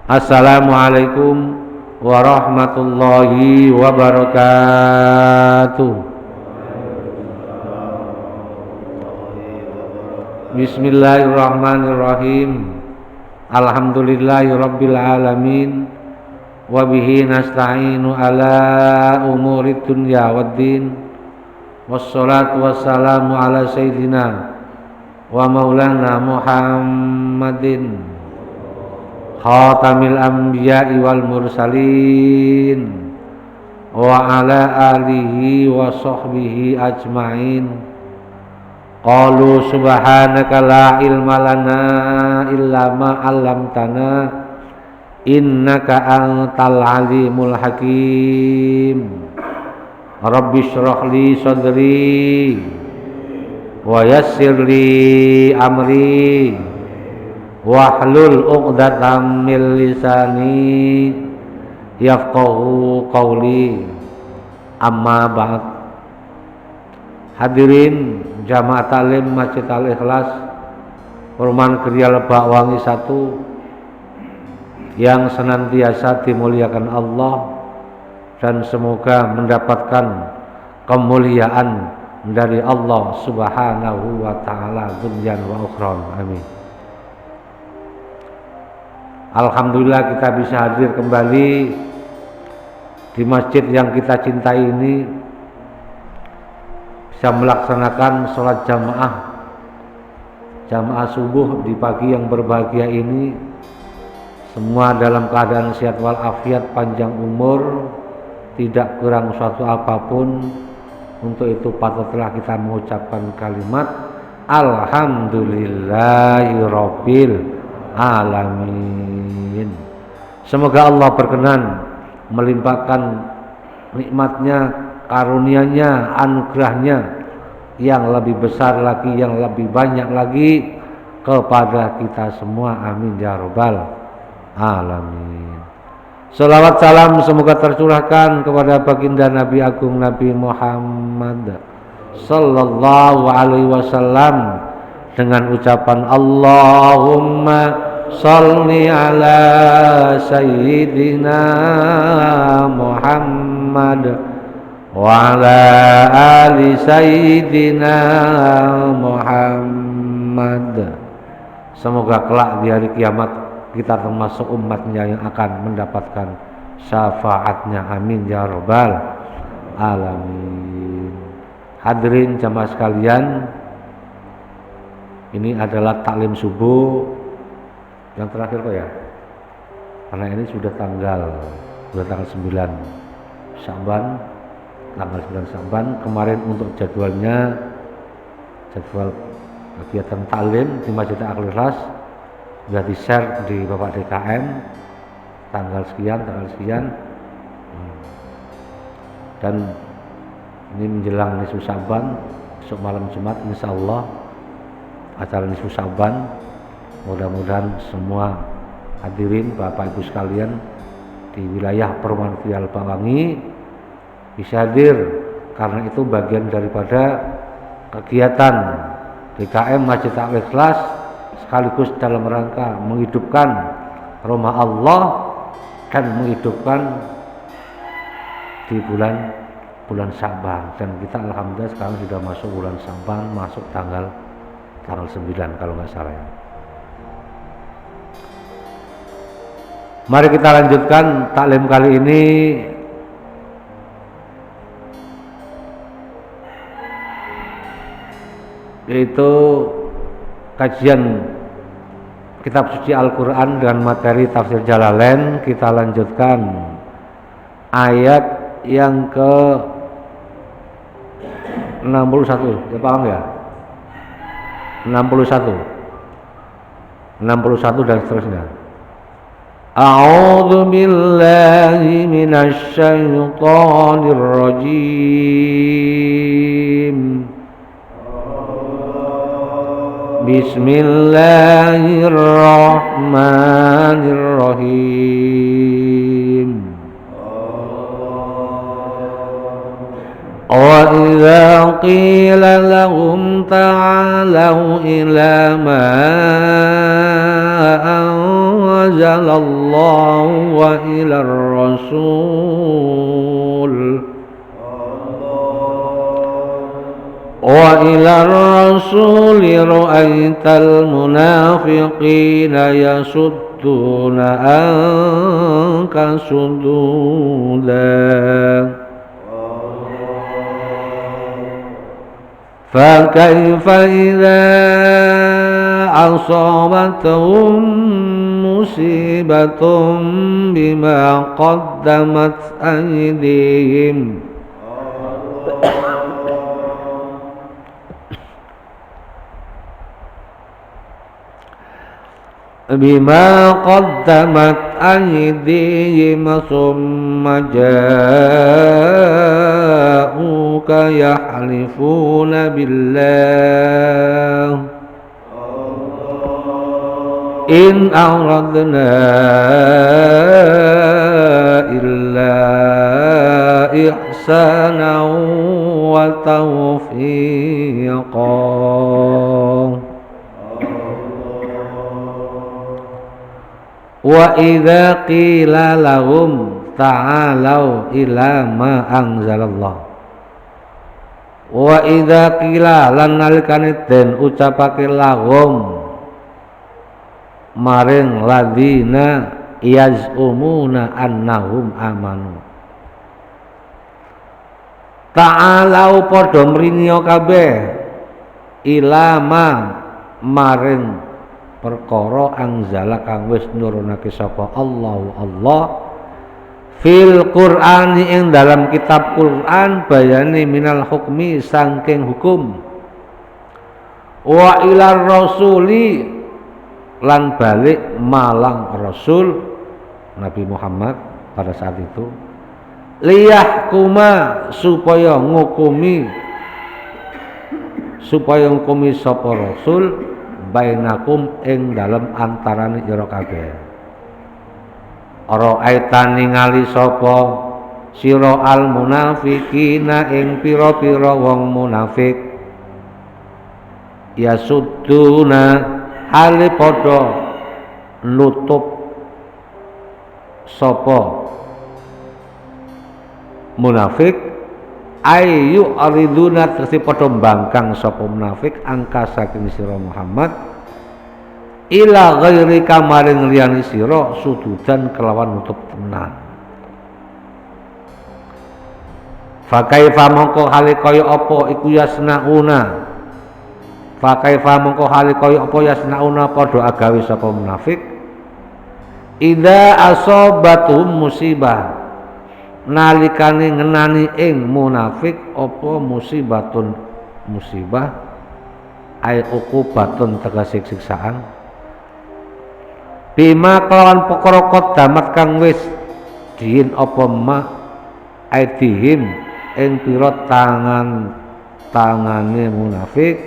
Assalamualaikum warahmatullahi wabarakatuh. Bismillahirrahmanirrahim. Alhamdulillahirabbil alamin. Wa bihi nasta'inu ala umurid dunya waddin. Wassalatu wassalamu ala sayyidina wa maulana Muhammadin khatamil anbiya'i wal mursalin wa ala alihi wa sahbihi ajma'in. Qalu subhanaka la ilma lana illa ma 'allamtana innaka antal alimul hakim. Rabbi shrah li sadri wa yassir li amri wahlul 'uqdatam min lisani yafqahu qawli. Amma ba'd. Hadirin jamaah taklim Masjid Al-Ikhlas Perumahan Geria Lebak Wangi 1 yang senantiasa dimuliakan Allah dan semoga mendapatkan kemuliaan dari Allah Subhanahu wa taala dunyan wa ukhron. Amin. Alhamdulillah kita bisa hadir kembali di masjid yang kita cintai ini, bisa melaksanakan sholat jamaah subuh di pagi yang berbahagia ini, semua dalam keadaan sehat walafiat, panjang umur, tidak kurang suatu apapun. Untuk itu patutlah kita mengucapkan kalimat Alhamdulillahirabbil alamin. Semoga Allah berkenan melimpahkan nikmatnya, karunia-Nya, anugerahnya yang lebih besar lagi, yang lebih banyak lagi kepada kita semua. Amin ya rabbal alamin. Salawat salam semoga tercurahkan kepada baginda Nabi Agung Nabi Muhammad sallallahu alaihi wasallam dengan ucapan Allahumma sholli ala sayyidina Muhammad wa ala ali sayyidina Muhammad. Semoga kelak di hari kiamat kita termasuk umatnya yang akan mendapatkan syafaatnya. Amin ya rabbal alamin. Hadirin jamaah sekalian, ini adalah taklim subuh yang terakhir kok ya, karena ini sudah tanggal 9 Sya'ban, tanggal 9 Sya'ban. Kemarin untuk jadwal kegiatan taklim di Masjid Al-Ikhlas sudah di-share di Bapak DKM tanggal sekian, dan ini menjelang nisfu Sya'ban, besok malam Jumat insyaallah acara nisfu Sya'ban. Mudah-mudahan semua hadirin Bapak Ibu sekalian di wilayah Perumahan Geria Lebak Wangi bisa hadir, karena itu bagian daripada kegiatan DKM Masjid Al-Ikhlas, sekaligus dalam rangka menghidupkan rumah Allah dan menghidupkan di bulan Sya'ban. Dan kita alhamdulillah sekarang sudah masuk bulan Sya'ban, masuk tanggal 9 kalau nggak salah ya. Mari kita lanjutkan taklim kali ini, yaitu kajian kitab suci Al-Quran dengan materi tafsir Jalalain. Kita lanjutkan ayat yang ke 61, ya paham ya? 61 dan seterusnya. A'udzu billahi minasy syaithanir rajim. Bismillahirrahmanirrahim. Wa idza qila lahum ta'alu ila ma anzalallahu wa ilar rasul wa ilar rasuli ra'aital munafiqina yasudduna anka sududan فكيف إذا أصابتهم مصيبة بما قدمت أيديهم ثم جاءوك يحلفون بالله إن أردنا إلا إحسانا وتوفيقا وإذا قيل لهم ta'alau ila ma anzalallah wa idza qila lan nalikane den ucapake lahum maring ladina yazumuna annahum amanu ta'alau padha mrinyo kabeh ila ma maring perkara anzala kang wis nurunake sapa Allah fil Qur'ani ing dalam kitab Qur'an bayani minal hukmi sangking hukum wa ilar rasuli lan balik malang rasul Nabi Muhammad pada saat itu liyahkuma supaya ngukumi sapa rasul bainakum ing dalam antarane ira kabeh Ra'aita ningali sapa sira al munafiqina ing pira-pira wong munafik yasudduna hale padha nutup sapa munafik ayu ariduna tegese padha mbangkang sapa munafik angka saking sira Muhammad ila ghairi kamaring liyani sira sududan kelawan nutup tenan fa kaifa mongko hale kaya apa iku yasnauna fa kaifa mongko hale kaya apa yasnauna padha agawe sapa munafik idza asabatuhum musibah nalikane ngenani ing munafik apa musibatun musibah ay uqubatun tegese siksaan bima kelawan perkara damat kang wis diin apa ma aidihim ing pira tangane munafik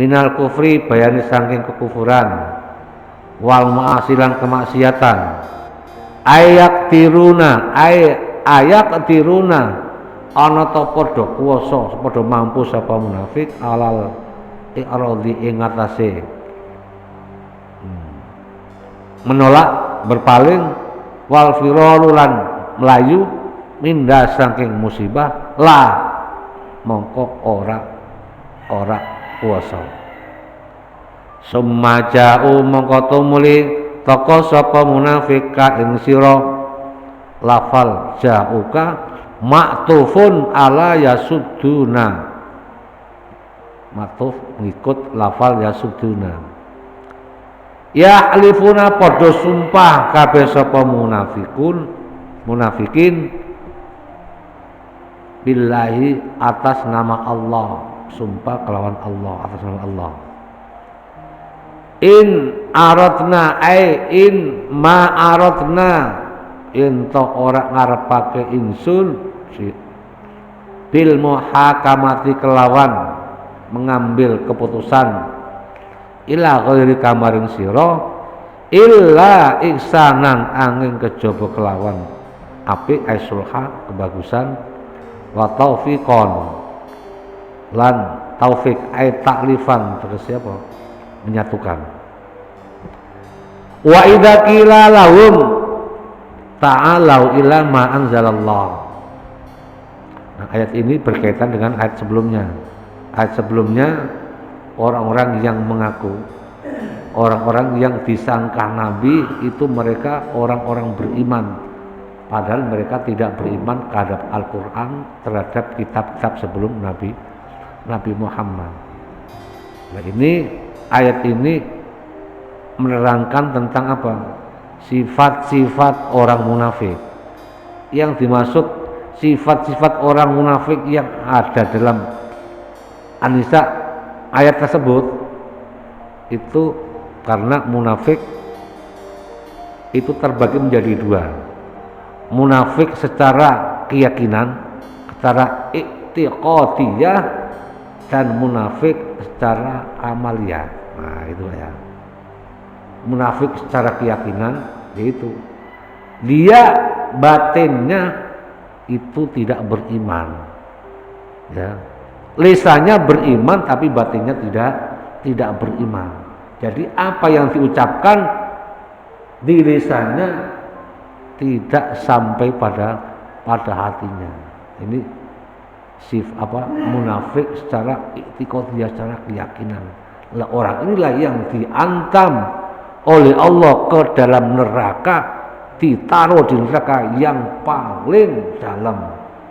minal kufri bayani saking kekufuran wal ma'asilan kemaksiatan ayak tiruna ana ta padha kuwasa padha mampu sapa munafik alal i'radi ing atase menolak berpaling wal firaru lan melayu minda saking musibah la mongko ora kuwasa summa ja'u mongko tumuli teka sapa munafik ka ing sira lafal ja'uka maktufun ala yasudduna maktuf ngikut lafal yasudduna ya alifuna padha sumpah kabeh sapa munafikin billahi atas nama Allah sumpah kelawan Allah atas nama Allah in aradna in ma aradna ento ora ngarepake insun bil muhakamati kelawan mengambil keputusan ila ghairi kamaring sira illa ihsanan angin kejaba kelawan apik aisulha kebagusan wa taufiqon lan taufik ai taklifan tegese apa menyatukan Wa idza qila lahum ta'alau ila ma anzalallah. Nah, ayat ini berkaitan dengan ayat sebelumnya. Ayat sebelumnya orang-orang yang mengaku, orang-orang yang disangka nabi itu mereka orang-orang beriman, padahal mereka tidak beriman terhadap Al-Quran, terhadap kitab-kitab sebelum Nabi Muhammad. Nah, ini ayat ini menerangkan tentang apa? Sifat-sifat orang munafik. Yang dimaksud sifat-sifat orang munafik yang ada dalam An-Nisa ayat tersebut itu karena munafik itu terbagi menjadi dua. Munafik secara keyakinan, secara i'tiqadiyah, dan munafik secara amaliyah. Nah, itu ya. Munafik secara keyakinan yaitu dia batinnya itu tidak beriman, ya, lisannya beriman tapi batinnya tidak beriman. Jadi apa yang diucapkan di lisannya tidak sampai pada hatinya. Ini munafik secara i'tiqadiyah, secara keyakinan. Lah orang inilah yang diantam oleh Allah ke dalam neraka, ditaruh di neraka yang paling dalam.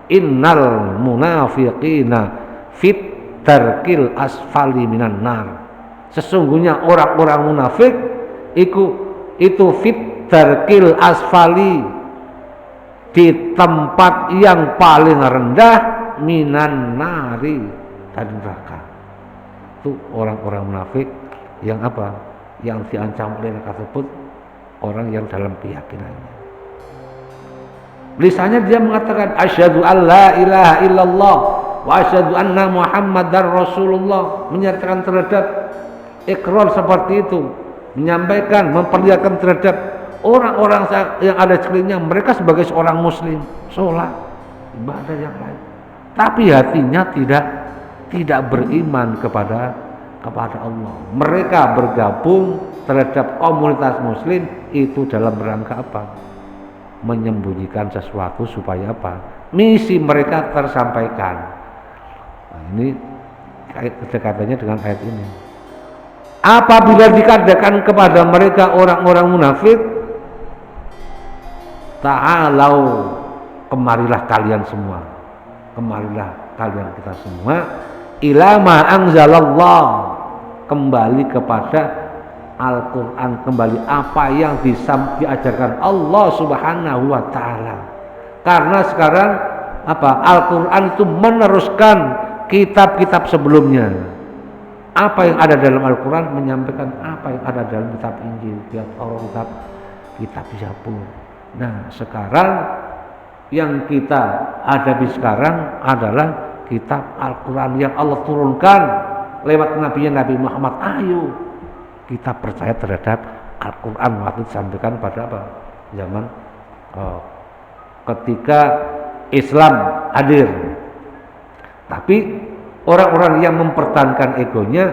Innal munafiqina fit darkil asfali minan nar. Sesungguhnya orang-orang munafik itu fit darkil asfali, di tempat yang paling rendah minan nari, dari neraka. Itu orang-orang munafik yang apa? Yang diancam oleh neraka tersebut orang yang dalam keyakinannya. Lisannya dia mengatakan asyhadu an la ilaha illallah wa asyhadu anna muhammadar rasulullah, menyatakan terhadap ikrar seperti itu, menyampaikan, memperlihatkan terhadap orang-orang yang ada sekelilingnya mereka sebagai seorang muslim, sholat, ibadah yang lain, tapi hatinya tidak beriman kepada Allah. Mereka bergabung terhadap komunitas muslim itu dalam rangka apa? Menyembunyikan sesuatu supaya apa? Misi mereka tersampaikan. Nah, ini kedekatannya dengan ayat ini. Apabila dikatakan kepada mereka orang-orang munafik, ta'alau, kemarilah kalian semua, kemarilah kalian kita semua, ila ma anzalallah, kembali kepada Al-Quran, kembali apa yang diajarkan Allah Subhanahu wa ta'ala. Karena sekarang apa? Al-Quran itu meneruskan kitab-kitab sebelumnya. Apa yang ada dalam Al-Quran menyampaikan apa yang ada dalam kitab Injil, kitab Zabur. Nah, sekarang yang kita hadapi sekarang adalah kitab Al-Quran yang Allah turunkan lewat nabinya Nabi Muhammad. Ayo kita percaya terhadap Al-Quran waktu disampaikan pada apa? Zaman ketika Islam hadir. Tapi orang-orang yang mempertahankan egonya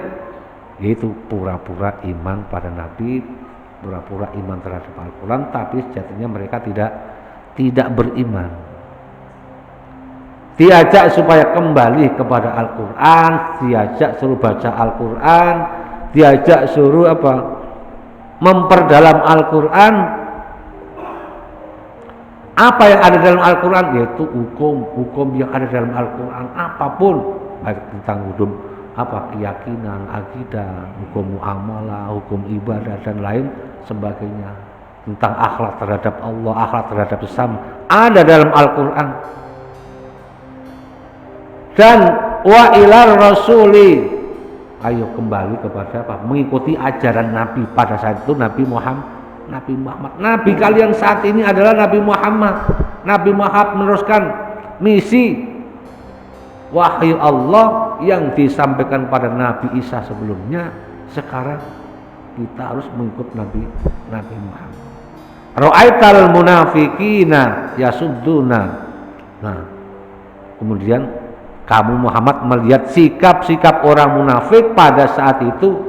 yaitu pura-pura iman pada Nabi, pura-pura iman terhadap Al-Quran, tapi sejatinya mereka tidak beriman. Diajak supaya kembali kepada Al-Quran, diajak suruh baca Al-Quran, diajak suruh apa? Memperdalam Al-Quran. Apa yang ada dalam Al-Quran yaitu hukum yang ada dalam Al-Quran, apapun, baik tentang hukum apa, keyakinan, akidah, hukum muamalah, hukum ibadah dan lain sebagainya, tentang akhlak terhadap Allah, akhlak terhadap sesama, ada dalam Al-Quran. Dan wa ilal rasuli, ayo kembali kepada apa? Mengikuti ajaran Nabi pada saat itu, Nabi Muhammad. Nabi kalian saat ini adalah Nabi Muhammad. Nabi Muhammad meneruskan misi wahyu Allah yang disampaikan pada Nabi Isa sebelumnya. Sekarang kita harus mengikut Nabi Muhammad. Ra'aital munafiqina yasudduna. Nah, kemudian kamu Muhammad melihat sikap-sikap orang munafik pada saat itu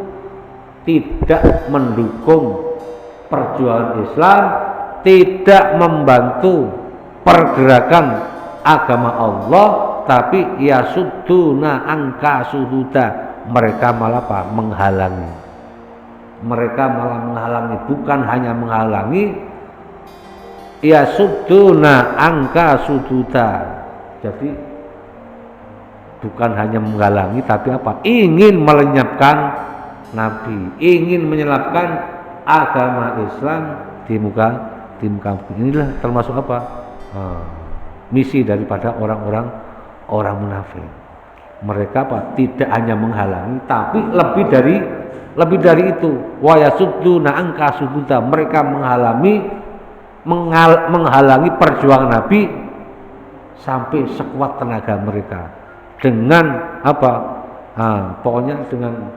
tidak mendukung perjuangan Islam, tidak membantu pergerakan agama Allah, tapi yasudduna angka sududa, mereka malah apa? Menghalangi. Mereka malah menghalangi, bukan hanya menghalangi, yasudduna angka sududa. Jadi bukan hanya menghalangi, tapi apa? Ingin melenyapkan Nabi, ingin menyelapkan agama Islam di muka bumi. Inilah termasuk apa? Misi daripada orang munafik. Mereka apa? Tidak hanya menghalangi, tapi lebih dari itu. Wa yasudduna angka sududa, mereka menghalangi perjuangan Nabi sampai sekuat tenaga mereka. Dengan apa? Pokoknya dengan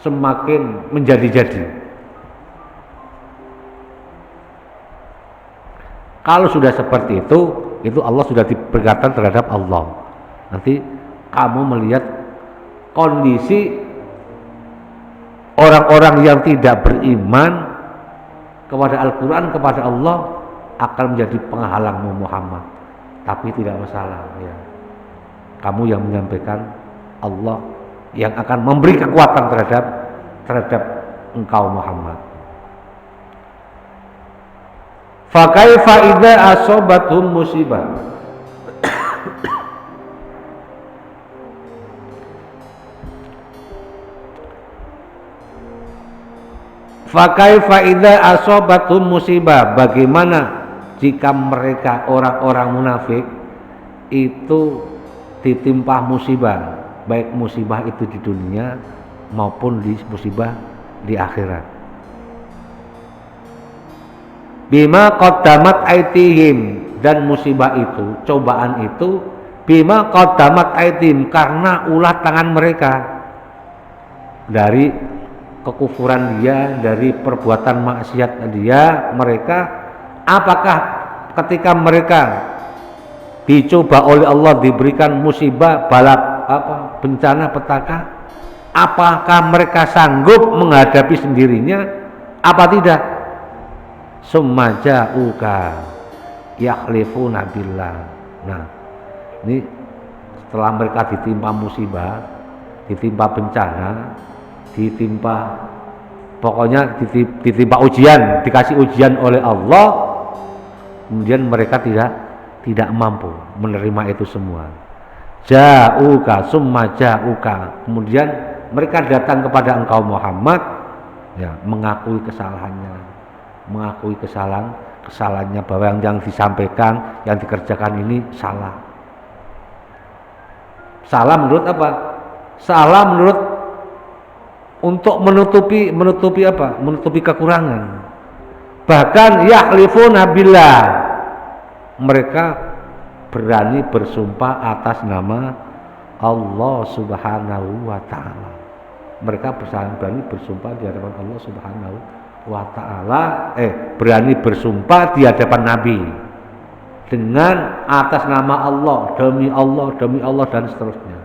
semakin menjadi-jadi. Kalau sudah seperti itu Allah sudah diperingatkan terhadap Allah. Nanti kamu melihat kondisi orang-orang yang tidak beriman kepada Al-Quran, kepada Allah, akan menjadi penghalangmu Muhammad. Tapi tidak masalah ya. Kamu yang menyampaikan, Allah yang akan memberi kekuatan terhadap engkau Muhammad. Fa kaifa idza asabathum musibah. Fa kaifa idza asabathum musibah, bagaimana jika mereka orang-orang munafik itu ditimpa musibah, baik musibah itu di dunia maupun di musibah di akhirat. Bima qaddamat aitihim, dan musibah itu, cobaan itu, bima qaddamat aitihim, karena ulah tangan mereka, dari kekufuran dia, dari perbuatan maksiat dia, mereka. Apakah ketika mereka dicoba oleh Allah, diberikan musibah, balap bencana petaka, apakah mereka sanggup menghadapi sendirinya? Apa tidak? Summa ja'uka yakhlifuna billah. Nah, ini setelah mereka ditimpa musibah, ditimpa bencana, ditimpa pokoknya ditimpa ujian, dikasih ujian oleh Allah, kemudian mereka tidak mampu menerima itu semua. Ja'uka summa ja'uka, kemudian mereka datang kepada engkau Muhammad, ya, mengakui kesalahannya, mengakui kesalahannya, bahwa yang disampaikan, yang dikerjakan ini salah. Salah menurut apa? Salah menurut untuk menutupi apa? Menutupi kekurangan. Bahkan yahlifuna billah, mereka berani bersumpah atas nama Allah Subhanahu wa taala. Mereka berani bersumpah di hadapan Allah Subhanahu wa ta'ala, berani bersumpah di hadapan Nabi dengan atas nama Allah, demi Allah dan seterusnya.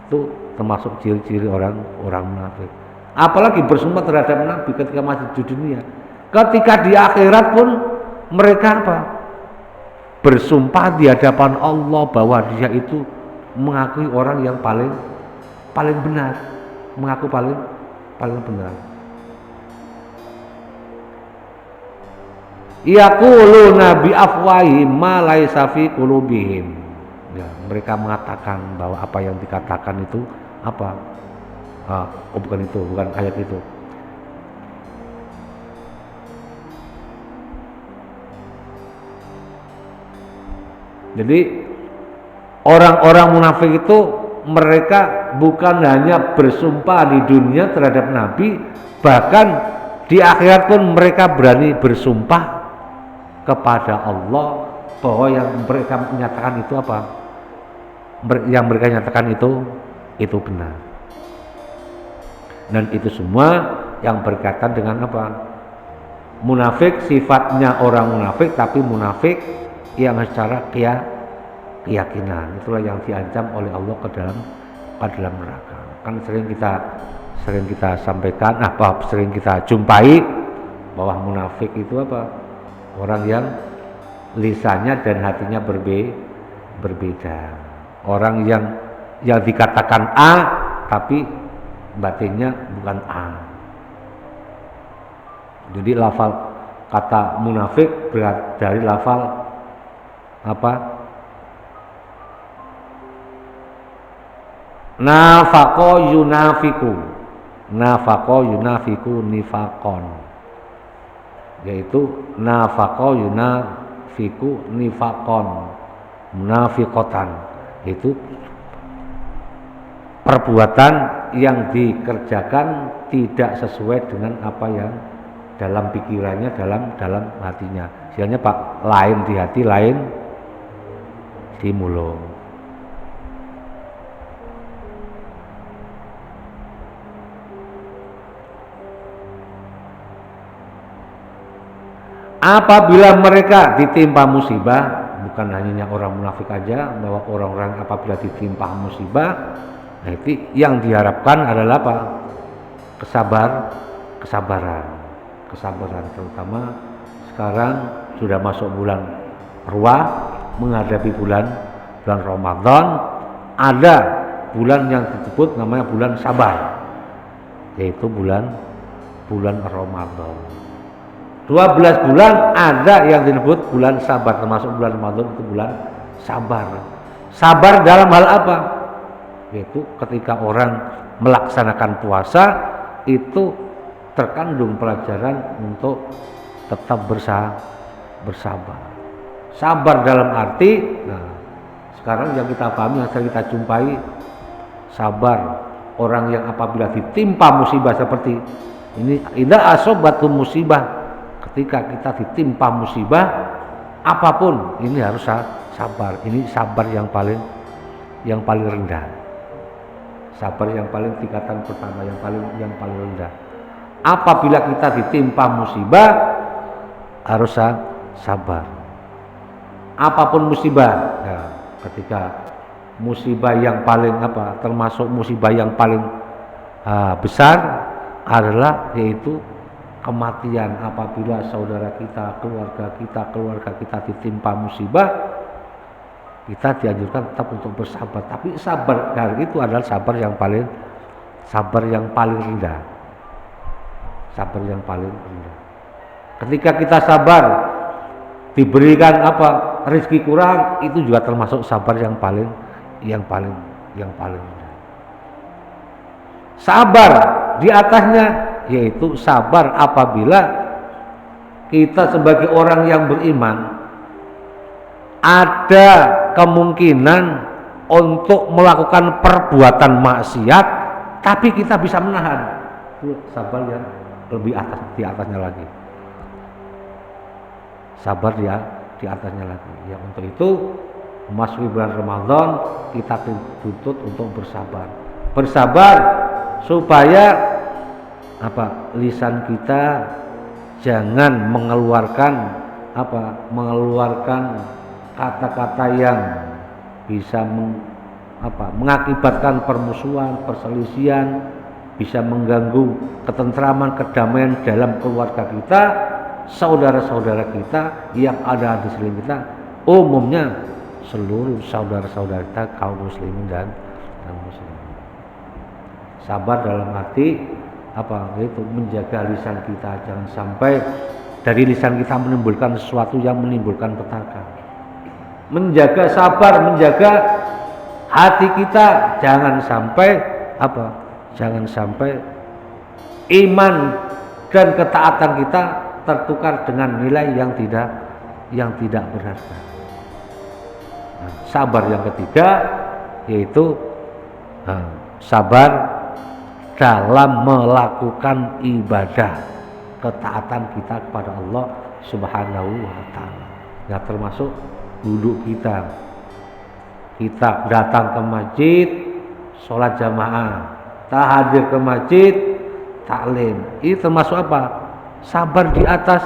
Itu termasuk ciri-ciri orang munafik. Apalagi bersumpah terhadap Nabi ketika masih di dunia. Ketika di akhirat pun mereka apa? Bersumpah di hadapan Allah bahwa dia itu mengakui orang yang paling benar, mengaku paling benar. Yaquluna bi afwahihim ma laisa fi qulubihim. Ya, mereka mengatakan bahwa apa yang dikatakan itu apa? Bukan itu, bukan ayat itu. Jadi orang-orang munafik itu mereka bukan hanya bersumpah di dunia terhadap Nabi, bahkan di akhirat pun mereka berani bersumpah kepada Allah bahwa yang mereka menyatakan itu apa? Yang mereka nyatakan itu benar. Dan itu semua yang berkaitan dengan apa? Munafik, sifatnya orang munafik, tapi munafik yang secara keyakinan. Itulah yang diancam oleh Allah ke dalam neraka. Kan sering kita sampaikan, sering kita jumpai Bahwa munafik itu apa? Orang yang lisannya dan hatinya berbeda. Orang yang dikatakan A tapi batinnya bukan A. Jadi lafal kata munafik berat dari lafal apa? Nafaqo yunafiku. Nafaqo yunafiku nifaqon. Yaitu nafaqo yunafiku nifaqon. Munafiqotan. Itu perbuatan yang dikerjakan tidak sesuai dengan apa yang dalam pikirannya, dalam hatinya. Istilahnya Pak, lain di hati, lain di mulut. Apabila mereka ditimpa musibah, bukan hanya orang munafik aja, bahwa orang-orang apabila ditimpa musibah, nah itu yang diharapkan adalah apa? Kesabaran, terutama sekarang sudah masuk bulan Ruah, menghadapi bulan Ramadan, ada bulan yang disebut namanya bulan sabar, yaitu bulan Ramadan. 12 bulan ada yang disebut bulan sabar, termasuk bulan Ramadan itu bulan sabar. Sabar dalam hal apa? Yaitu ketika orang melaksanakan puasa itu terkandung pelajaran untuk tetap bersabar. Sabar dalam arti, nah sekarang yang kita pahami, yang sering kita jumpai, sabar orang yang apabila ditimpa musibah seperti ini, idza asobatum musibah, ketika kita ditimpa musibah apapun ini harus sabar. Ini sabar yang paling rendah. Sabar yang paling tingkatan pertama, yang paling rendah. Apabila kita ditimpa musibah harus sabar. Apapun musibah, ya, ketika musibah yang paling termasuk musibah yang paling besar adalah yaitu kematian. Apabila saudara kita, keluarga kita ditimpa musibah, kita dianjurkan tetap untuk bersabar. Tapi sabar dari itu adalah sabar yang paling rendah. Sabar yang paling rendah. Ketika kita sabar, diberikan rezeki kurang, itu juga termasuk sabar yang paling rendah. Sabar di atasnya yaitu sabar apabila kita sebagai orang yang beriman ada kemungkinan untuk melakukan perbuatan maksiat, tapi kita bisa menahan. Itu sabar yang lebih di atasnya lagi. Sabar di atasnya lagi. Ya, untuk itu memasuki bulan Ramadan kita dituntut untuk bersabar. Bersabar supaya lisan kita jangan mengeluarkan kata-kata yang bisa mengakibatkan permusuhan, perselisihan, bisa mengganggu ketentraman, kedamaian dalam keluarga kita, saudara-saudara kita yang ada di sekeliling kita, umumnya seluruh saudara-saudara kita kaum muslimin dan muslimin. Sabar dalam arti itu menjaga lisan kita, jangan sampai dari lisan kita menimbulkan sesuatu yang menimbulkan petaka. Menjaga sabar, menjaga hati kita, jangan sampai iman dan ketaatan kita tertukar dengan nilai yang tidak berharga. Nah, sabar yang ketiga yaitu sabar dalam melakukan ibadah, ketaatan kita kepada Allah Subhanahu wa ta'ala. Ya, termasuk duduk kita datang ke masjid, sholat jamaah, hadir ke masjid, taklim. Ini termasuk sabar di atas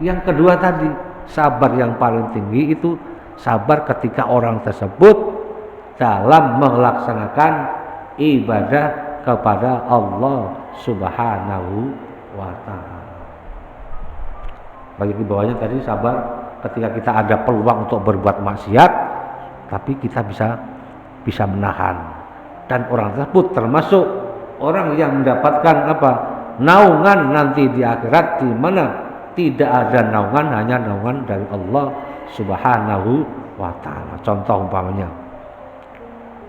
yang kedua tadi. Sabar yang paling tinggi itu sabar ketika orang tersebut dalam melaksanakan ibadah kepada Allah Subhanahu wa ta'ala. Bagi bawahnya tadi sabar ketika kita ada peluang untuk berbuat maksiat, tapi kita bisa menahan. Dan orang tersebut termasuk orang yang mendapatkan apa? Naungan nanti di akhirat, di mana tidak ada naungan, hanya naungan dari Allah Subhanahu wa ta'ala. Contoh umpamanya,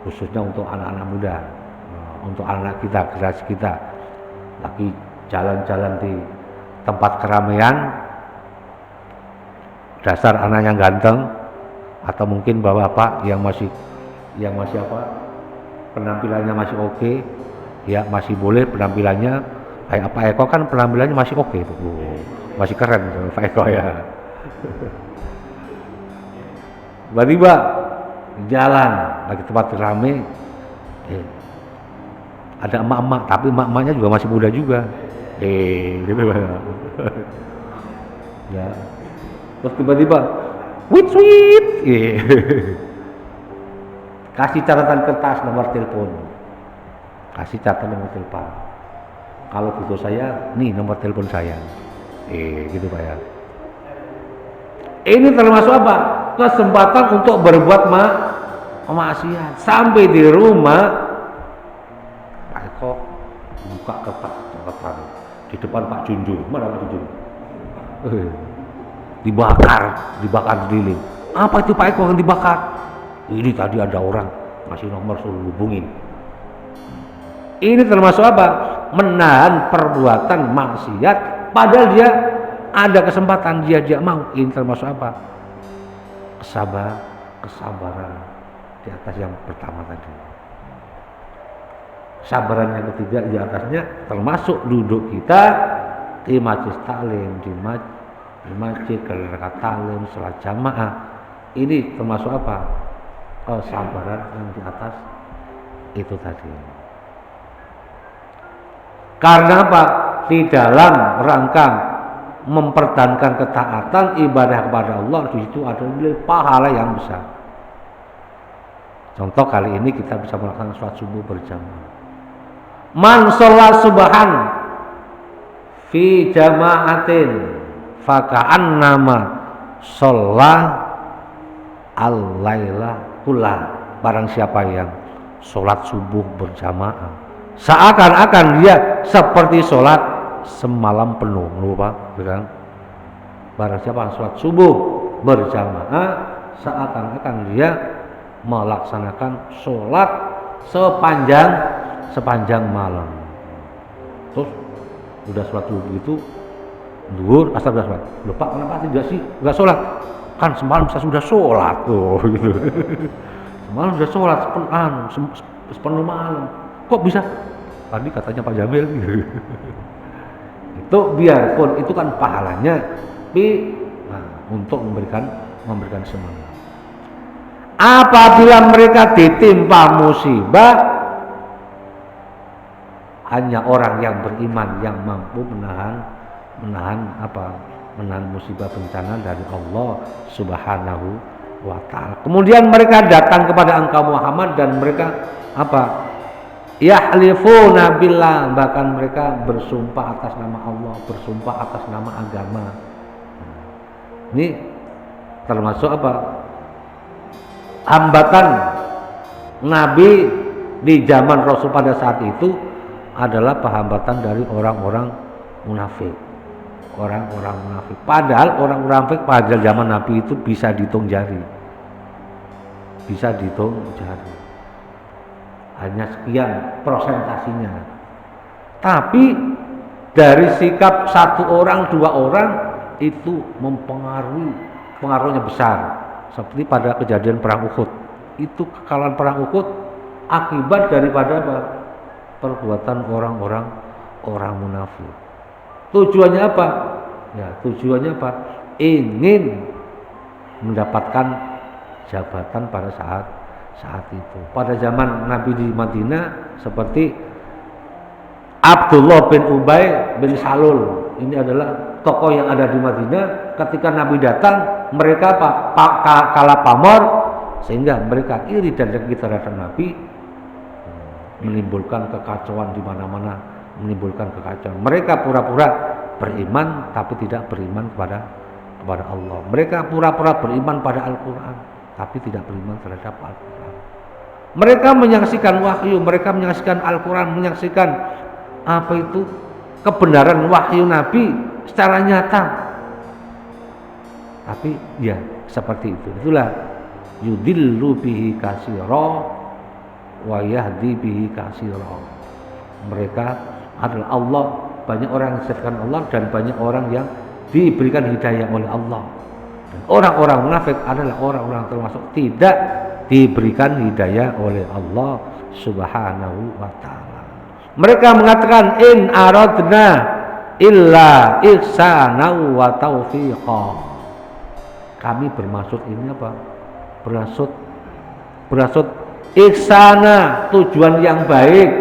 khususnya untuk anak-anak muda, untuk anak kita, generasi kita lagi jalan-jalan di tempat keramaian, dasar anaknya ganteng, atau mungkin bapak-bapak yang masih apa, penampilannya masih oke, ya masih boleh penampilannya. Kayak Pak Eko kan penampilannya masih oke itu, masih keren Pak Eko ya. Tiba-tiba jalan lagi tempat ramai, ada emak-emak, tapi emak-emaknya juga masih muda juga, gitu ya. Terus tiba-tiba, sweet, kasih catatan kertas, nomor telepon, kasih catatan nomor telepon. Kalau butuh saya, nih nomor telepon saya, gitu Pak ya. Ini termasuk apa? Kesempatan untuk berbuat maksiat. Sampai di rumah, Pak Eko buka kertas catatan di depan Pak Junjung. Mana Pak Junjung? Dibakar dililing. Apa itu Pak Eko yang dibakar? Ini tadi ada orang masih nomor, suruh hubungin. Ini termasuk apa? Menahan perbuatan maksiat, padahal dia ada kesempatan, dia mau. Ini termasuk apa? Kesabaran di atas yang pertama tadi. Sabaran yang ketiga di atasnya termasuk duduk kita di majelis taklim, di masjid, rakaat taklim, salat jamaah. Ini termasuk apa? Kesabaran yang di atas itu tadi. Karena apa? Di dalam rangka mempertahankan ketaatan ibadah kepada Allah, di situ ada nilai pahala yang besar. Contoh kali ini kita bisa melaksanakan sholat subuh berjamaah. Man sholat subahan fi jama'atin faka'annama sholat al-laila kullah. Barang siapa yang sholat subuh berjamaah, seakan-akan dia seperti sholat semalam penuh, lupa, kan? Barang siapa yang sholat subuh berjamaah, seakan-akan dia melaksanakan sholat sepanjang malam. Terus udah sholat subuh itu, zuhur, asar udah sholat. Lupa kenapa tidak sih nggak sholat? Kan semalam saya sudah sholat tuh, gitu. Semalam sudah sholat sepenuh malam. Kok bisa? Tadi katanya Pak Jamil, gitu. Itu biarpun itu kan pahalanya, tapi untuk memberikan semangat. Apabila mereka ditimpa musibah, hanya orang yang beriman yang mampu menahan musibah bencana dari Allah Subhanahu wa ta'ala. Kemudian mereka datang kepada engkau Muhammad dan mereka apa? Yahlifuna billah, bahkan mereka bersumpah atas nama Allah, bersumpah atas nama agama. Ini termasuk apa? Hambatan Nabi di zaman Rasul pada saat itu adalah penghambatan dari orang-orang munafik. Orang-orang munafik. Padahal orang munafik pada zaman Nabi itu bisa dihitung jari. Bisa dihitung jari. Hanya sekian persentasinya. Tapi dari sikap satu orang, dua orang itu pengaruhnya besar. Seperti pada kejadian perang Uhud. Itu kekalahan perang Uhud akibat daripada apa? Perbuatan orang munafik. Tujuannya apa? Ya, tujuannya apa? Ingin mendapatkan jabatan pada saat itu. Pada zaman Nabi di Madinah seperti Abdullah bin Ubay bin Salul. Ini adalah tokoh yang ada di Madinah. Ketika Nabi datang, mereka kalah pamor sehingga mereka iri dan dengki terhadap Nabi, menimbulkan kekacauan di mana-mana menimbulkan kekacauan. Mereka pura-pura beriman tapi tidak beriman kepada Allah. Mereka pura-pura beriman pada Al-Quran tapi tidak beriman terhadap Al-Quran. Mereka menyaksikan wahyu, mereka menyaksikan Al-Quran, menyaksikan apa itu kebenaran wahyu Nabi secara nyata. Tapi ya seperti itu. Itulah yudillu bihi katsira wa yahdi bihi katsira. Mereka adalah Allah, banyak orang yang disesatkan Allah dan banyak orang yang diberikan hidayah oleh Allah. Dan orang-orang munafik adalah orang-orang termasuk tidak diberikan hidayah oleh Allah Subhanahu wa taala. Mereka mengatakan in aradna illa ihsana wa taufiqa. Kami bermaksud ini apa? Bermaksud ihsana, tujuan yang baik,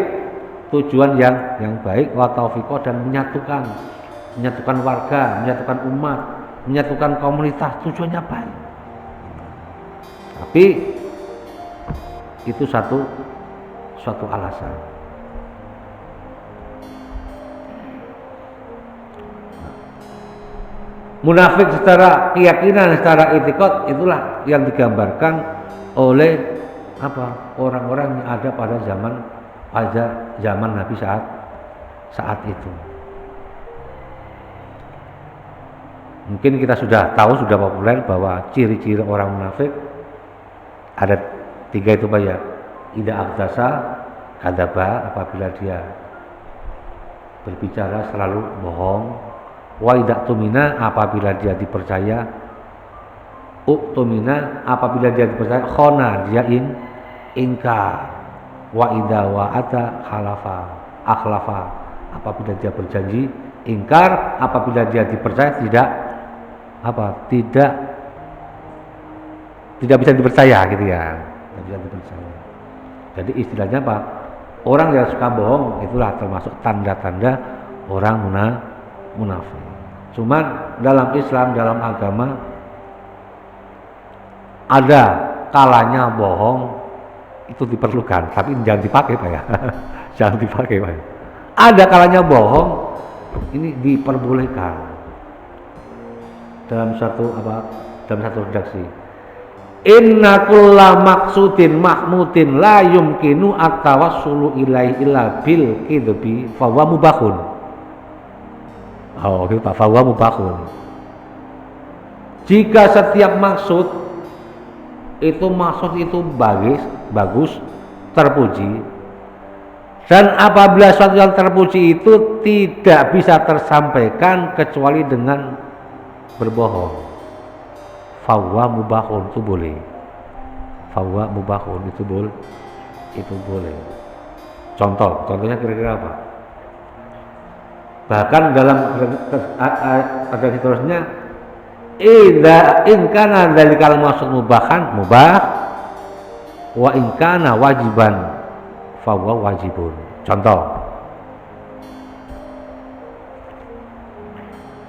tujuan yang baik, wa taufiqa, dan menyatukan warga, menyatukan umat, menyatukan komunitas, tujuannya baik. Tapi itu suatu alasan. Munafik secara keyakinan, secara etikot, itulah yang digambarkan oleh orang-orang yang ada pada zaman Nabi saat itu. Mungkin kita sudah tahu, sudah populer bahwa ciri-ciri orang munafik ada 3 itu Pak ya. Idza aqdasa kadzaba, apabila dia berbicara selalu bohong. Wa idza tumina, apabila dia dipercaya. Uktumina, apabila dia dipercaya. Khona, dia ingkar. Wa idza wa'ata akhlafa, apabila dia berjanji ingkar, apabila dia dipercaya tidak bisa dipercaya gitu ya. Tidak bisa dipercaya. Jadi istilahnya apa? Orang yang suka bohong itulah termasuk tanda-tanda orang munafik. Cuman dalam Islam, dalam agama, ada kalanya bohong itu diperlukan, tapi jangan dipakai Pak ya. Jangan dipakai Pak. Ada kalanya bohong ini diperbolehkan dalam satu redaksi. Inna kulla maqsudin mahmudin la yumkinu at-tawassulu ilaihi illa bil kidbi fa huwa mubahun. Oh, gitu Pak, fa huwa mubahun. Jika setiap maksud itu bagus, terpuji, dan apabila suatu yang terpuji itu tidak bisa tersampaikan kecuali dengan berbohong, fahuwa mubahun, itu boleh. Fahuwa mubahun, itu boleh. Contohnya kira-kira apa? Bahkan dalam ada seterusnya, idza in kana dzalikal maksud mubah, wa in kana wajiban fa huwa wajibun. Contoh,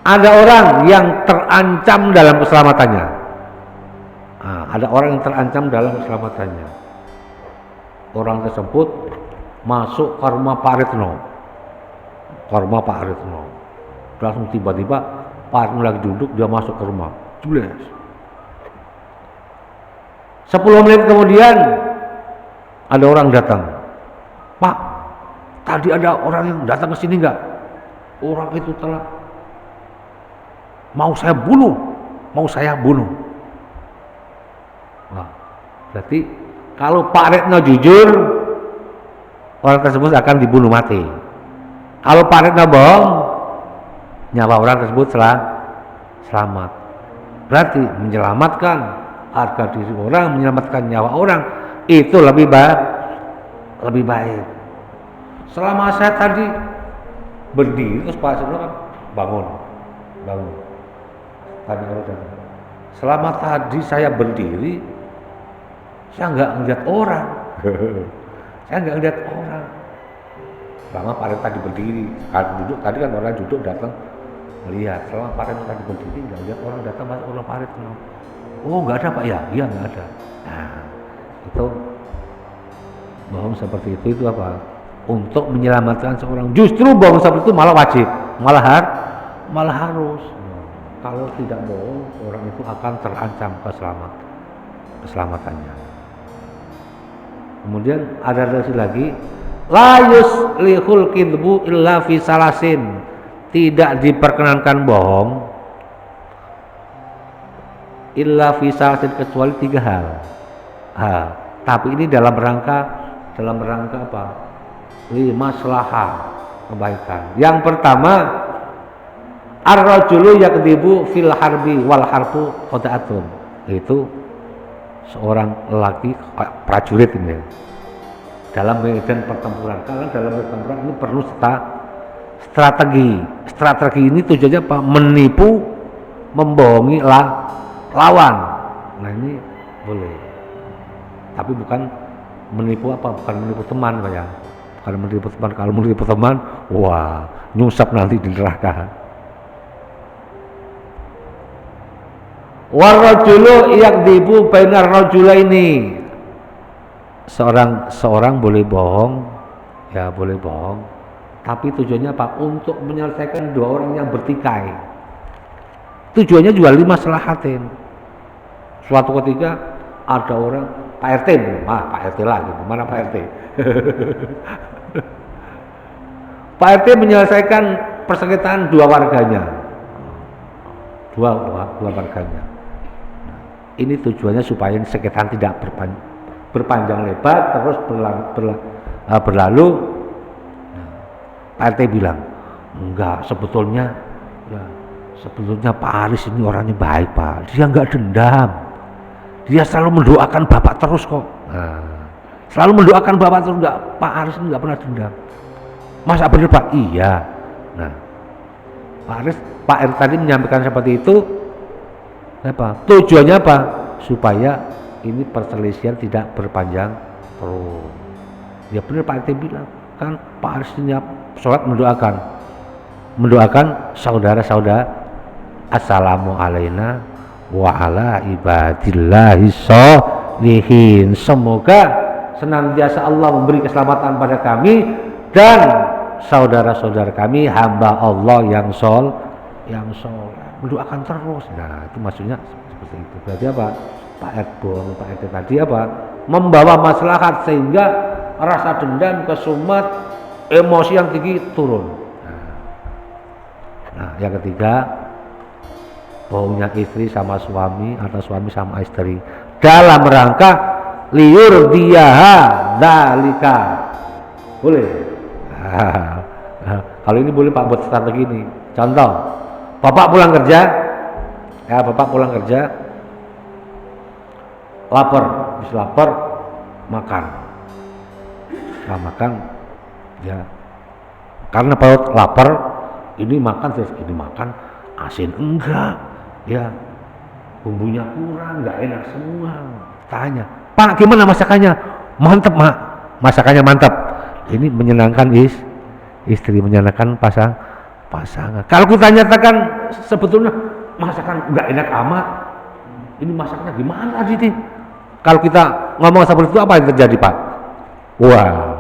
ada orang yang terancam dalam keselamatannya. Ada orang yang terancam dalam keselamatannya. Orang tersebut masuk ke rumah Pak Retno. Langsung tiba-tiba Pak Retno lagi duduk, dia masuk ke rumah. Jelas. 10 menit kemudian ada orang datang. Pak, tadi ada orang yang datang ke sini enggak? Orang itu telah mau saya bunuh. Nah, berarti kalau Pak Retno jujur, orang tersebut akan dibunuh mati. Kalau Pak Retno bohong, nyawa orang tersebut selamat. Berarti menyelamatkan harga diri orang, menyelamatkan nyawa orang itu lebih baik. Selama saya tadi berdiri, terus Pak Retno kan bangun. Tadi orang datang. Selama tadi saya berdiri, saya nggak ngeliat orang. Selama Pak Retno tadi berdiri, tadi kan orang duduk datang melihat. Selama Pak Retno tadi berdiri, nggak lihat orang datang masuk ke rumah Pak Retno. Oh, nggak ada Pak ya? Iya, nggak ada. Nah, itu bohong seperti itu apa? untuk menyelamatkan seorang. Justru bohong seperti itu malah wajib, malah harus. Kalau tidak bohong, orang itu akan terancam keselamatannya. Kemudian ada redaksi lagi, la yuslihul kidbu illa fi salasin, tidak diperkenankan bohong illa fi salasin kecuali 3 hal. Tapi ini dalam rangka apa? Maslahah kebaikan. Yang pertama, ar-rajulu yakdzibu fil harbi wal harbu qada'atun. Itu seorang lelaki prajurit ini dalam medan pertempuran. Karena dalam pertempuran ini perlu strategi. Strategi ini tujuannya apa? Menipu, membohongi lawan. Nah ini boleh. Tapi bukan menipu apa? Bukan menipu teman ya. Bukan menipu teman. Kalau menipu teman, wah, nyusap nanti di neraka. Warrajulu yakdzibu bainar rajulaini. Seorang boleh bohong, ya boleh bohong, tapi tujuannya apa? Untuk menyelesaikan 2 orang yang bertikai. Tujuannya juga limaslahatin. Suatu ketika ada orang, Pak RT, Pak RT lagi, mana Pak RT? Pak RT menyelesaikan persengketaan 2 warganya, dua warganya. Ini tujuannya supaya sengketaan tidak berpanjang lebar terus berlalu. Pak RT bilang, enggak, sebetulnya Pak Aris ini orangnya baik Pak, dia enggak dendam, dia selalu mendoakan Bapak terus kok. Selalu mendoakan Bapak terus, enggak, Pak Aris ini enggak pernah dendam. Masa benar Pak? Iya. Nah, Pak RT tadi menyampaikan seperti itu. Apa? Tujuannya apa? Supaya ini perselisihan tidak berpanjang terus. Ya benar Pak RT bilang, kan Pak Aris ini sholat mendoakan saudara-saudara, assalamu alaina wa ala ibadillahi sholihin. Semoga senantiasa Allah memberi keselamatan pada kami dan saudara-saudara kami hamba Allah yang soleh. Mendoakan terus. Nah itu maksudnya seperti itu. Berarti apa? Pak RT tadi apa? Membawa maslahat sehingga rasa dendam, kesumat, emosi yang tinggi turun. Nah yang ketiga, bohongnya istri sama suami atau suami sama istri dalam rangka liur diaha dalika. Boleh. Kalau ini boleh Pak buat strategi ini. Contoh, Bapak pulang kerja, habis lapar, makan. Nah, makan, ya. Karena perut lapar, ini makan asin enggak, ya. Bumbunya kurang, enggak enak semua. Tanya, Pak gimana masakannya? Mantep Mak, masakannya mantap. Ini menyenangkan istri, menyenangkan pasangan. Kalau kita nyatakan sebetulnya masakan nggak enak amat, ini masaknya gimana sih? Kalau kita ngomong seperti itu apa yang terjadi Pak? Wah,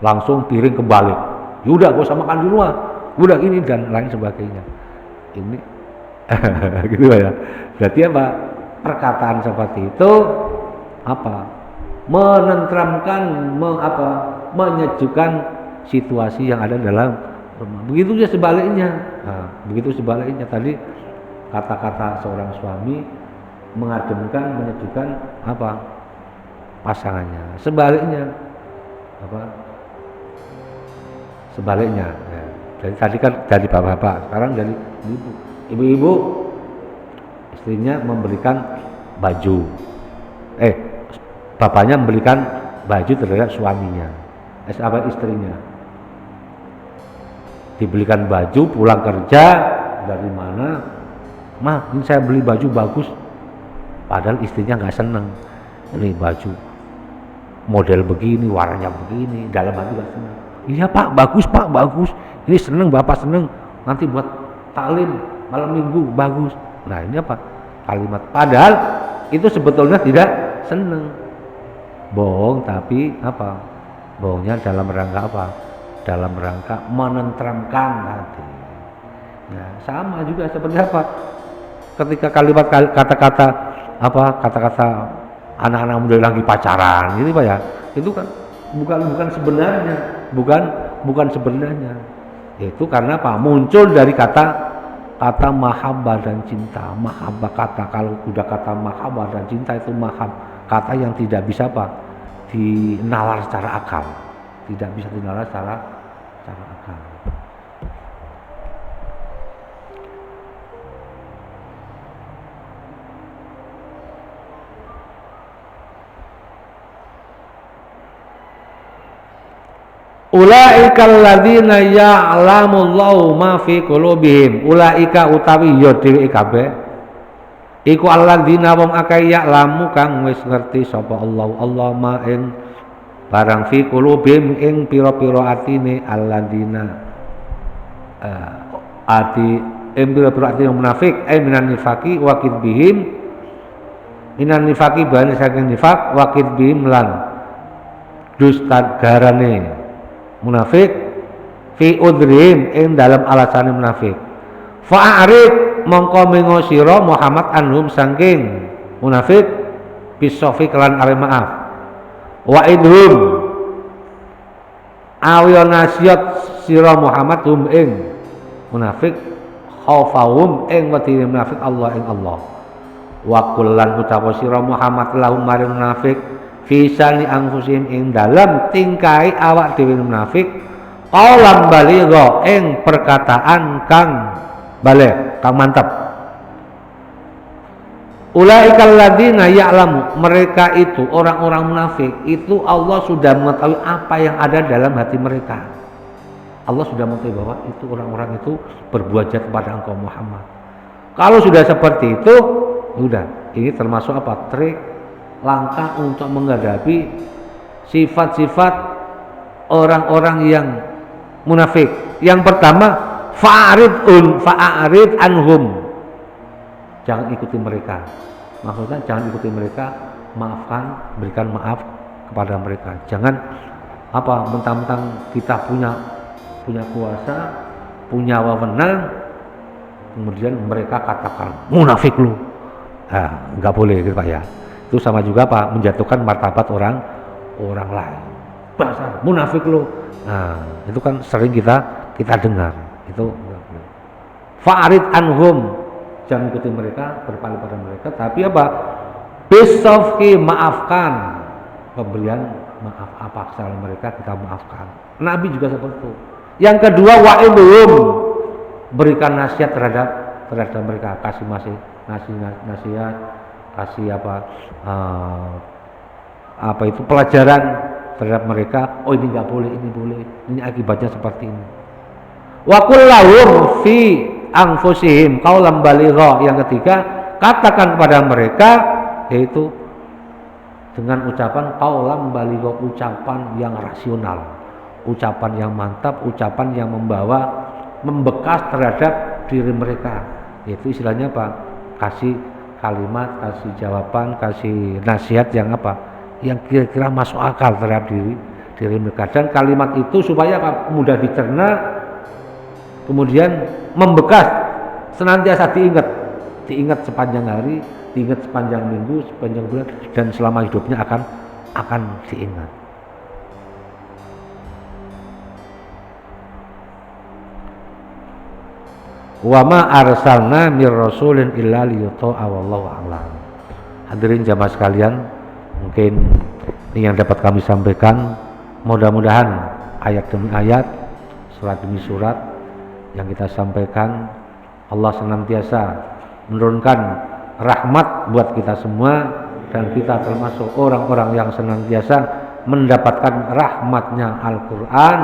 langsung piring kebalik. Yaudah, gak usah makan di luar. Udah ini dan lain sebagainya. Ini gitu ya. Berarti apa? Perkataan seperti itu apa? Menenteramkan, menyejukkan situasi yang ada dalam rumah. Begitu juga sebaliknya. Tadi kata-kata seorang suami mengademkan, menyejukkan apa? Pasangannya. Sebaliknya ya. Jadi tadi kan dari bapak-bapak, sekarang dari ibu-ibu, istrinya membelikan baju. Bapaknya membelikan baju terhadap suaminya, istrinya. Dibelikan baju, pulang kerja dari mana? Mah, ini saya beli baju bagus. Padahal istrinya nggak seneng. Ini baju model begini, warnanya begini, dalam hati nggak seneng. Iya Pak, bagus. Ini seneng, Bapak seneng. Nanti buat taklim malam minggu bagus. Nah ini apa? Kalimat. Padahal itu sebetulnya tidak seneng. Bohong tapi apa? bohongnya dalam rangka apa? Dalam rangka menenteramkan hati. Ya, sama juga seperti apa? Ketika kalimat kata-kata anak-anak muda lagi pacaran, gitu Pak ya. Itu kan bukan sebenarnya, bukan sebenarnya. Itu karena apa? Muncul dari kata mahabbah dan cinta. Mahabbah kalau udah kata mahabbah dan cinta itu kata yang tidak bisa dinalar secara akal. Tidak bisa dinalar secara akal. Ulaika alladzina ya'lamullahu ma fi qulubihim. Ulaika utawi ya dhewe kabeh iku alladzina wong akeh ya'lamu kang wis ngerti sapa Allah ma ing barang fi qulubihim ing pira-pira atine alladzina ati ing pira-pira atine munafik minan nifaqi wa kidbihim minan nifaqi bani saking nifaq wa kidbihim lan dusta garane munafik fi udrihim ing dalam alasane munafik fa'arid mongko mengo sira Muhammad anhum saking munafik bisofi kelan are maaf wa idhum awiya nasihat sira Muhammad hum ing munafik khaufahum ing wedi munafik Allah ing Allah wa kullan utawa sira Muhammad lahum maring munafik fisani angfusim ing dalam tingkai awak dhewe munafik qalam baligha ing perkataan kang balik kang mantap. Ulaikal ladzina ya'lamu, mereka itu orang-orang munafik itu Allah sudah mengetahui apa yang ada dalam hati mereka. Allah sudah mengetahui bahwa itu orang-orang itu berbuat jahat kepada engkau Muhammad. Kalau sudah seperti itu, sudah ini termasuk apa? Trik langkah untuk menghadapi sifat-sifat orang-orang yang munafik. Yang pertama, fa'arid anhum. Jangan ikuti mereka. Maksudnya jangan ikuti mereka, maafkan, berikan maaf kepada mereka. Jangan mentang-mentang kita punya kuasa, punya wewenang, kemudian mereka katakan munafik lu. Nggak boleh gitu Pak ya. Itu sama juga menjatuhkan martabat orang lain. Basar munafik lu. Itu kan sering kita dengar. Itu fa'arid anhum, jangan ikuti mereka, berpaling pada mereka, tapi bisofki, maafkan, pemberian maaf apa kesalahan mereka kita maafkan. Nabi juga seperti itu. Yang kedua, wa'idhum, berikan nasihat terhadap mereka, kasih nasihat, kasih itu pelajaran terhadap mereka. Oh ini nggak boleh, ini boleh, ini akibatnya seperti ini. Wa qul lahum fi anfusihim qaulan baligha. Yang ketiga, katakan kepada mereka yaitu dengan ucapan qaulan baligha, ucapan yang rasional, ucapan yang mantap, ucapan yang membekas terhadap diri mereka. Yaitu istilahnya kasih kalimat, kasih jawaban, kasih nasihat yang yang kira-kira masuk akal terhadap diri mereka, dan kalimat itu supaya mudah dicerna, kemudian membekas, senantiasa diingat sepanjang hari, diingat sepanjang minggu, sepanjang bulan, dan selama hidupnya akan diingat. Wa ma arsalna mir rasulin illa liyuta'a wallahu a'lam. Hadirin jamaah sekalian, mungkin ini yang dapat kami sampaikan. Mudah-mudahan ayat demi ayat, surat demi surat yang kita sampaikan, Allah senantiasa menurunkan rahmat buat kita semua, dan kita termasuk orang-orang yang senantiasa mendapatkan rahmatnya Al-Quran.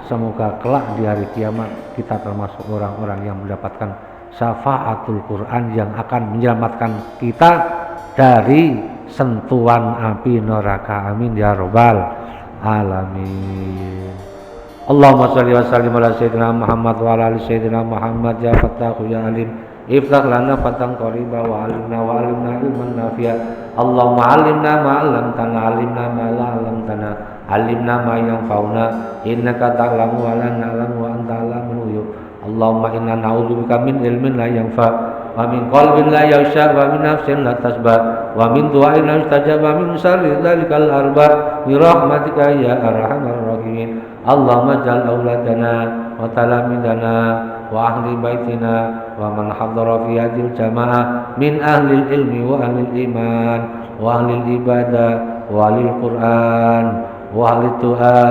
Semoga kelak di hari kiamat kita termasuk orang-orang yang mendapatkan syafaatul Quran yang akan menyelamatkan kita dari sentuhan api neraka. Amin ya rabbal alamin. Allahumma shalli wa sallim ala sayyidina Muhammad wa ala ali sayyidina Muhammad. Ya Fattahu ya Alim, iftah lana fatan qariba wa alimna ilman nafi'a. Allahumma alimna ma 'allamtana, alimna ma la 'allamtana, alimna ma yanfa'una innaka ta'lamu wa la na'lamu wa anta 'allamul ghuyub. Allahumma inna na'udzubika min ilmin la yanfa' wa min qalbin la yakhsha wa min nafsin la tasba wa min du'ain la yustajab wa min syarri dzalikal arba' bi rahmatika ya arhamar rahimin. Allahumma ja'al auladana wa talamidana wa ahli baitina wa man hadara fi hadhil jamaah min ahli ilmi wa ahli iman wa ahli ibadah wa ahli Qur'an wa ahli du'a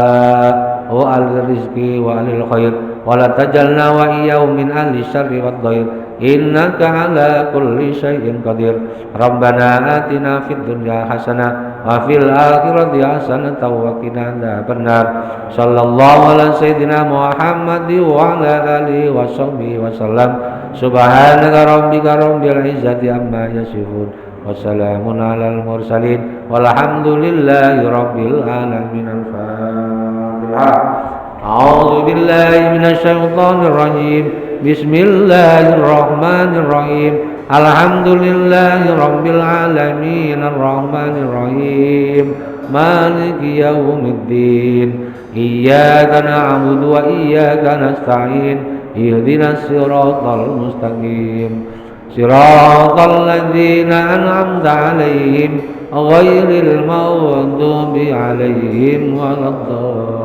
wa ahli rizqi wa ahli khair wa la tajalna wa iyyahum min ahli syarri wad dhair innaka ala kulli syai'in qadir. Rabbana atina fid dunya hasanah wa fil akhirati hasanah wa qina adzabannar. Sallallahu ala sayyidina Muhammad wa ala alihi wa sahbihi wa sallam. Subhanaka rabbika rabbil izzati amma yasifun wa salamun alal mursalin walhamdulillahi rabbil alamin. Al-Fatihah. A'udzu billahi minasy syaithanir rajim. Bismillahirrahmanirrahim. Alhamdulillahi rabbil alamin arrahmanir rahim maliki yaumiddin. Iyyaka na'budu wa iyyaka nasta'in. Ihdinas siratal mustaqim. Siratal ladzina an'amta 'alaihim ghairil maghdubi 'alaihim waladdallin.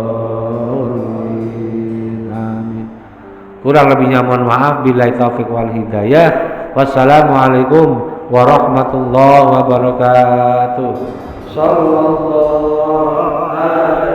Kurang lebihnya mohon maaf. Billahi taufiq wal hidayah. Wassalamualaikum warahmatullahi wabarakatuh. Sallallahu alaihi